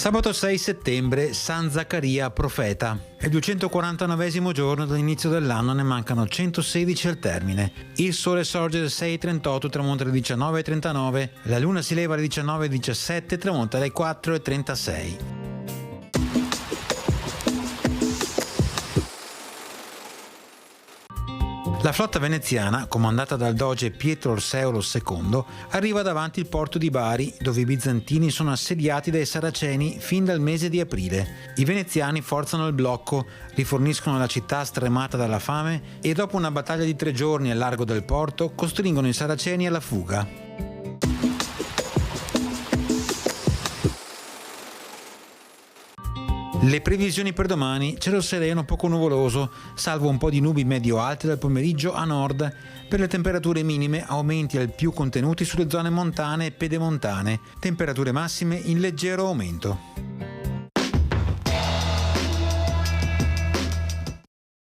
Sabato 6 settembre, San Zaccaria Profeta. È il 249esimo giorno dall'inizio dell'anno, ne mancano 116 al termine. Il sole sorge alle 6:38, tramonta alle 19:39, la luna si leva alle 19:17, tramonta alle 4:36. La flotta veneziana, comandata dal doge Pietro Orseolo II, arriva davanti il porto di Bari, dove i bizantini sono assediati dai saraceni fin dal mese di aprile. I veneziani forzano il blocco, riforniscono la città stremata dalla fame e dopo una battaglia di 3 giorni al largo del porto costringono i saraceni alla fuga. Le previsioni per domani: cielo sereno poco nuvoloso, salvo un po' di nubi medio-alte dal pomeriggio a nord. Per le temperature minime aumenti al più contenuti sulle zone montane e pedemontane, temperature massime in leggero aumento.